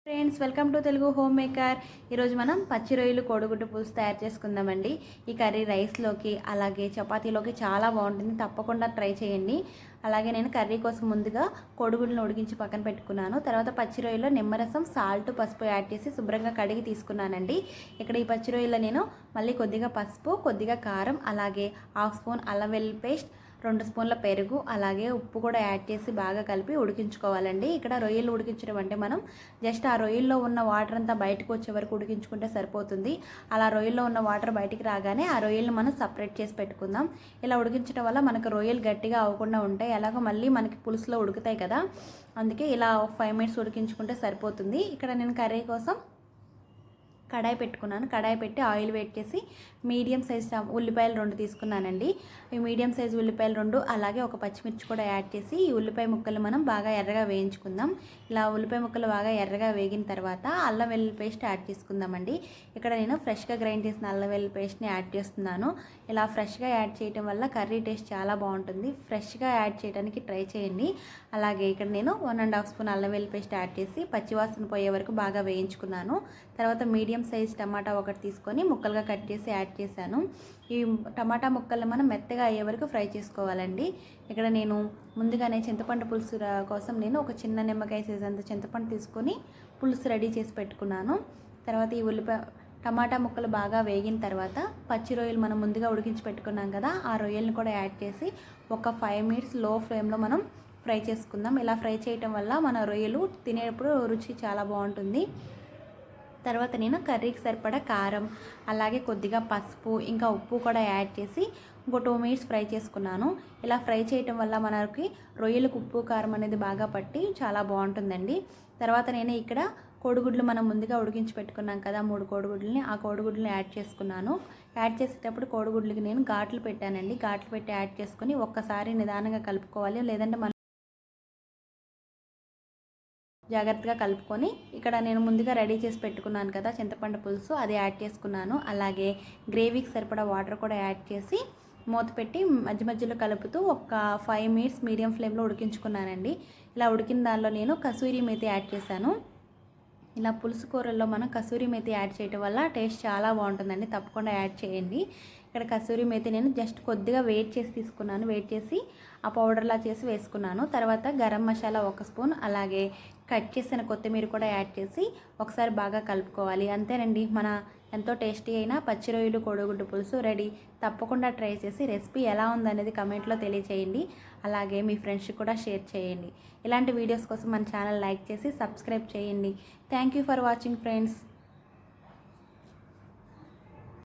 Friends, welcome to Telugu home maker. ఈరోజు మనం పచ్చి రొయ్యలు కోడిగుడ్డు పులుసు తయారు చేసుకుందామండి. ఈ కర్రీ రైస్లోకి అలాగే చపాతీలోకి చాలా బాగుంటుంది. తప్పకుండా ట్రై చేయండి. అలాగే నేను కర్రీ కోసం ముందుగా కోడిగుడ్లను ఉడికించి పక్కన పెట్టుకున్నాను. తర్వాత పచ్చి రొయ్యలో నిమ్మరసం, సాల్ట్, పసుపు యాడ్ చేసి శుభ్రంగా కడిగి తీసుకున్నానండి. ఇక్కడ ఈ పచ్చి రొయ్యలో నేను మళ్ళీ కొద్దిగా పసుపు, కొద్దిగా కారం, అలాగే హాఫ్ స్పూన్ అల్లం వెల్లుల్లి పేస్ట్, 2 స్పూన్ల పెరుగు, అలాగే ఉప్పు కూడా యాడ్ చేసి బాగా కలిపి ఉడికించుకోవాలండి. ఇక్కడ రొయ్యలు ఉడికించడం అంటే మనం జస్ట్ ఆ రొయ్యల్లో ఉన్న వాటర్ అంతా బయటకు వచ్చే వరకు ఉడికించుకుంటే సరిపోతుంది. అలా రొయ్యల్లో ఉన్న వాటర్ బయటికి రాగానే ఆ రొయ్యలను మనం సపరేట్ చేసి పెట్టుకుందాం. ఇలా ఉడికించడం వల్ల మనకు రొయ్యలు గట్టిగా అవ్వకుండా ఉంటాయి. అలాగే మళ్ళీ మనకి పులుసులో ఉడుకుతాయి కదా, అందుకే ఇలా 5 మినిట్స్ ఉడికించుకుంటే సరిపోతుంది. ఇక్కడ నేను కర్రీ కోసం కడాయి పెట్టుకున్నాను. కడాయి పెట్టి ఆయిల్ వేట్ చేసి మీడియం సైజ్ ఉల్లిపాయలు 2 తీసుకున్నానండి. ఈ మీడియం సైజ్ ఉల్లిపాయలు 2, అలాగే ఒక పచ్చిమిర్చి కూడా యాడ్ చేసి ఈ ఉల్లిపాయ ముక్కలు మనం బాగా ఎర్రగా వేయించుకుందాం. ఇలా ఉల్లిపాయ ముక్కలు బాగా ఎర్రగా వేగిన తర్వాత అల్లం వెల్లుల్లి పేస్ట్ యాడ్ చేసుకుందామండి. ఇక్కడ నేను ఫ్రెష్గా గ్రైండ్ చేసిన అల్లం వెల్లుల్లి పేస్ట్ని యాడ్ చేస్తున్నాను. ఇలా ఫ్రెష్గా యాడ్ చేయడం వల్ల కర్రీ టేస్ట్ చాలా బాగుంటుంది. ఫ్రెష్గా యాడ్ చేయడానికి ట్రై చేయండి. అలాగే ఇక్కడ నేను 1.5 స్పూన్ అల్లం వెల్లుల్లి పేస్ట్ యాడ్ చేసి పచ్చివాసన పోయే వరకు బాగా వేయించుకున్నాను. తర్వాత మీడియం సైజ్ టమాటా ఒకటి తీసుకొని ముక్కలుగా కట్ చేసి యాడ్ చేశాను. ఈ టమాటా ముక్కల్ని మనం మెత్తగా అయ్యే వరకు ఫ్రై చేసుకోవాలండి. ఇక్కడ నేను ముందుగానే చింతపండు పులుసు కోసం నేను ఒక చిన్న నిమ్మకాయ సైజ్ అంత చింతపండు తీసుకొని పులుసు రెడీ చేసి పెట్టుకున్నాను. తర్వాత ఈ టమాటా ముక్కలు బాగా వేగిన తర్వాత పచ్చి రొయ్యలు మనం ముందుగా ఉడికించి పెట్టుకున్నాం కదా, ఆ రొయ్యలను కూడా యాడ్ చేసి ఒక 5 మినిట్స్ లో ఫ్లేమ్లో మనం ఫ్రై చేసుకుందాం. ఇలా ఫ్రై చేయటం వల్ల మన రొయ్యలు తినేటప్పుడు రుచి చాలా బాగుంటుంది. తర్వాత నేను కర్రీకి సరిపడా కారం, అలాగే కొద్దిగా పసుపు, ఇంకా ఉప్పు కూడా యాడ్ చేసి ఇంకో 2 మినిట్స్ ఫ్రై చేసుకున్నాను. ఇలా ఫ్రై చేయటం వల్ల మనకి రొయ్యలకు ఉప్పు కారం అనేది బాగా పట్టి చాలా బాగుంటుందండి. తర్వాత నేను ఇక్కడ కోడిగుడ్లు మనం ముందుగా ఉడికించి పెట్టుకున్నాం కదా, 3 కోడిగుడ్లని, ఆ కోడిగుడ్లని యాడ్ చేసుకున్నాను. యాడ్ చేసేటప్పుడు కోడిగుడ్లకి నేను ఘాట్లు పెట్టానండి. ఘాట్లు పెట్టి యాడ్ చేసుకుని ఒక్కసారి నిదానంగా కలుపుకోవాలి, లేదంటే జాగ్రత్తగా కలుపుకొని ఇక్కడ నేను ముందుగా రెడీ చేసి పెట్టుకున్నాను కదా చింతపండు పులుసు, అది యాడ్ చేసుకున్నాను. అలాగే గ్రేవీకి సరిపడా వాటర్ కూడా యాడ్ చేసి మూత పెట్టి మధ్య మధ్యలో కలుపుతూ ఒక 5 మినిట్స్ మీడియం ఫ్లేమ్లో ఉడికించుకున్నానండి. ఇలా ఉడికిన దానిలో నేను కసూరి మేతి యాడ్ చేశాను. ఇలా పులుసు కూరల్లో మనం కసూరి మేతి యాడ్ చేయడం వల్ల టేస్ట్ చాలా బాగుంటుందండి. తప్పకుండా యాడ్ చేయండి. ఇక్కడ కసూరి మేతి నేను జస్ట్ కొద్దిగా వెయిట్ చేసి తీసుకున్నాను. వెయిట్ చేసి ఆ పౌడర్లా చేసి వేసుకున్నాను. తర్వాత గరం మసాలా 1 స్పూన్, అలాగే కట్ చేసిన కొత్తిమీర కూడా యాడ్ చేసి ఒకసారి బాగా కలుపుకోవాలి. అంతేనండి, మన ఎంతో టేస్టీ అయిన పచ్చి రొయ్యలు కోడిగుడ్డు పులుసు రెడీ. తప్పకుండా ట్రై చేసి రెసిపీ ఎలా ఉందనేది కమెంట్లో తెలియచేయండి. అలాగే మీ ఫ్రెండ్స్కి కూడా షేర్ చేయండి. ఇలాంటి వీడియోస్ కోసం మన ఛానల్ లైక్ చేసి సబ్స్క్రైబ్ చేయండి. Thank you for watching friends.